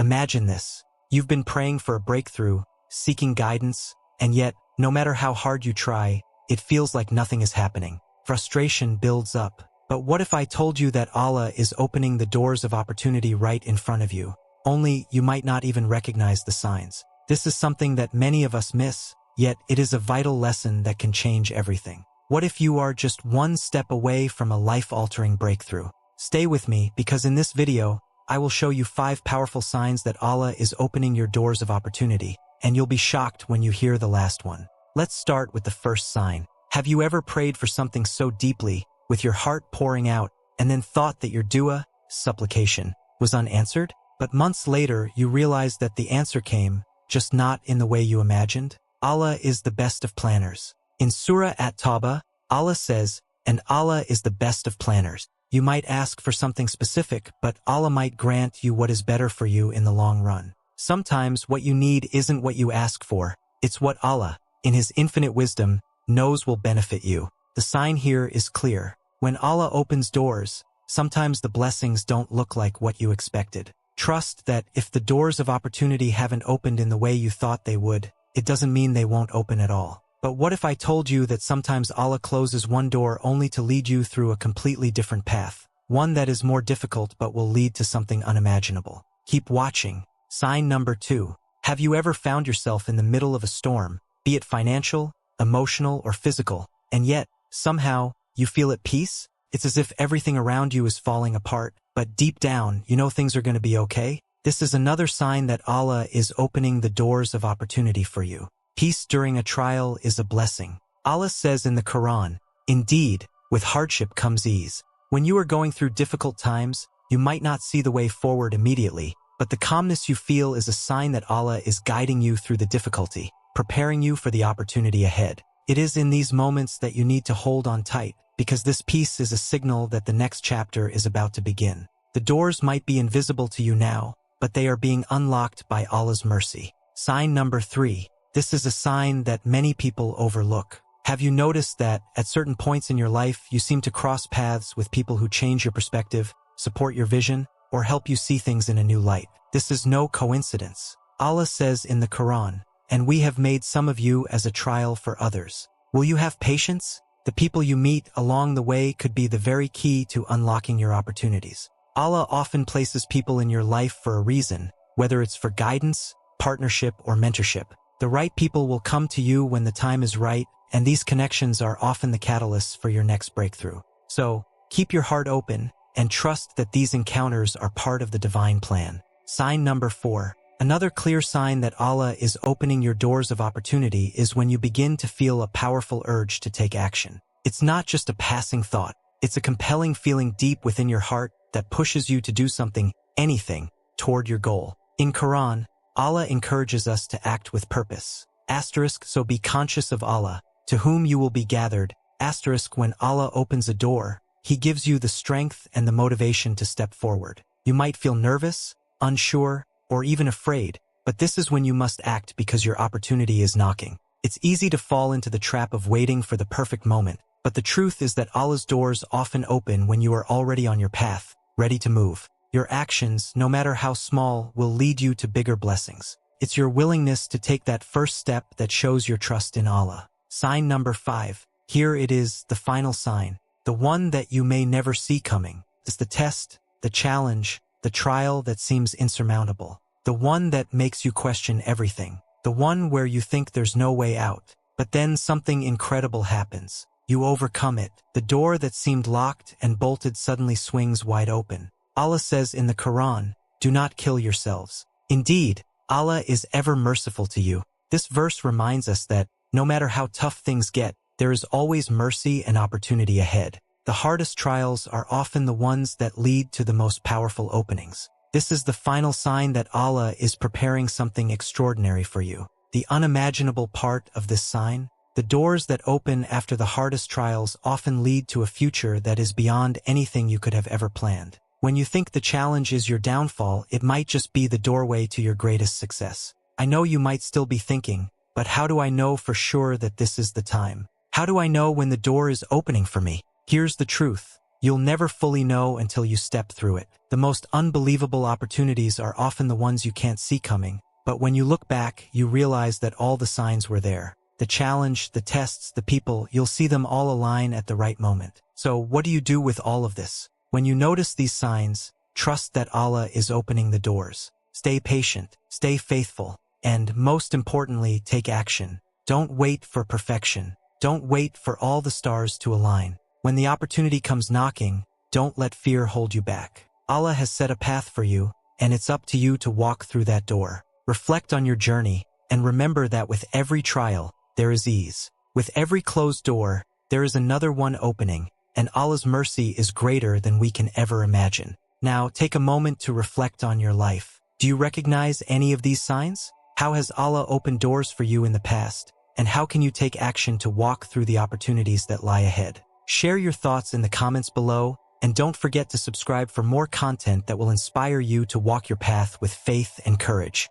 Imagine this. You've been praying for a breakthrough, seeking guidance, and yet, no matter how hard you try, it feels like nothing is happening. Frustration builds up. But what if I told you that Allah is opening the doors of opportunity right in front of you? Only you might not even recognize the signs. This is something that many of us miss, yet it is a vital lesson that can change everything. What if you are just one step away from a life-altering breakthrough? Stay with me, because in this video, I will show you 5 powerful signs that Allah is opening your doors of opportunity, and you'll be shocked when you hear the last one. Let's start with the first sign. Have you ever prayed for something so deeply, with your heart pouring out, and then thought that your dua, supplication, was unanswered? But months later, you realized that the answer came, just not in the way you imagined? Allah is the best of planners. In Surah At-Tawbah, Allah says, "And Allah is the best of planners." You might ask for something specific, but Allah might grant you what is better for you in the long run. Sometimes what you need isn't what you ask for, it's what Allah, in His infinite wisdom, knows will benefit you. The sign here is clear. When Allah opens doors, sometimes the blessings don't look like what you expected. Trust that if the doors of opportunity haven't opened in the way you thought they would, it doesn't mean they won't open at all. But what if I told you that sometimes Allah closes one door only to lead you through a completely different path, one that is more difficult but will lead to something unimaginable? Keep watching. Sign number 2. Have you ever found yourself in the middle of a storm, be it financial, emotional, or physical, and yet, somehow, you feel at peace? It's as if everything around you is falling apart, but deep down, you know things are going to be okay? This is another sign that Allah is opening the doors of opportunity for you. Peace during a trial is a blessing. Allah says in the Quran, "Indeed, with hardship comes ease." When you are going through difficult times, you might not see the way forward immediately, but the calmness you feel is a sign that Allah is guiding you through the difficulty, preparing you for the opportunity ahead. It is in these moments that you need to hold on tight, because this peace is a signal that the next chapter is about to begin. The doors might be invisible to you now, but they are being unlocked by Allah's mercy. Sign number 3. This is a sign that many people overlook. Have you noticed that, at certain points in your life, you seem to cross paths with people who change your perspective, support your vision, or help you see things in a new light? This is no coincidence. Allah says in the Quran, "And we have made some of you as a trial for others." Will you have patience? The people you meet along the way could be the very key to unlocking your opportunities. Allah often places people in your life for a reason, whether it's for guidance, partnership, or mentorship. The right people will come to you when the time is right, and these connections are often the catalysts for your next breakthrough. So, keep your heart open, and trust that these encounters are part of the divine plan. Sign number 4. Another clear sign that Allah is opening your doors of opportunity is when you begin to feel a powerful urge to take action. It's not just a passing thought. It's a compelling feeling deep within your heart that pushes you to do something, anything, toward your goal. In Quran, Allah encourages us to act with purpose. So be conscious of Allah, to whom you will be gathered. When Allah opens a door, He gives you the strength and the motivation to step forward. You might feel nervous, unsure, or even afraid, but this is when you must act because your opportunity is knocking. It's easy to fall into the trap of waiting for the perfect moment, but the truth is that Allah's doors often open when you are already on your path, ready to move. Your actions, no matter how small, will lead you to bigger blessings. It's your willingness to take that first step that shows your trust in Allah. Sign number 5. Here it is, the final sign, the one that you may never see coming. It's the test, the challenge, the trial that seems insurmountable. The one that makes you question everything. The one where you think there's no way out. But then something incredible happens. You overcome it. The door that seemed locked and bolted suddenly swings wide open. Allah says in the Quran, "Do not kill yourselves. Indeed, Allah is ever merciful to you." This verse reminds us that, no matter how tough things get, there is always mercy and opportunity ahead. The hardest trials are often the ones that lead to the most powerful openings. This is the final sign that Allah is preparing something extraordinary for you. The unimaginable part of this sign, the doors that open after the hardest trials often lead to a future that is beyond anything you could have ever planned. When you think the challenge is your downfall, it might just be the doorway to your greatest success. I know you might still be thinking, but how do I know for sure that this is the time? How do I know when the door is opening for me? Here's the truth. You'll never fully know until you step through it. The most unbelievable opportunities are often the ones you can't see coming, but when you look back, you realize that all the signs were there. The challenge, the tests, the people, you'll see them all align at the right moment. So what do you do with all of this? When you notice these signs, trust that Allah is opening the doors. Stay patient, stay faithful, and most importantly, take action. Don't wait for perfection. Don't wait for all the stars to align. When the opportunity comes knocking, don't let fear hold you back. Allah has set a path for you, and it's up to you to walk through that door. Reflect on your journey, and remember that with every trial, there is ease. With every closed door, there is another one opening, and Allah's mercy is greater than we can ever imagine. Now, take a moment to reflect on your life. Do you recognize any of these signs? How has Allah opened doors for you in the past? And how can you take action to walk through the opportunities that lie ahead? Share your thoughts in the comments below, and don't forget to subscribe for more content that will inspire you to walk your path with faith and courage.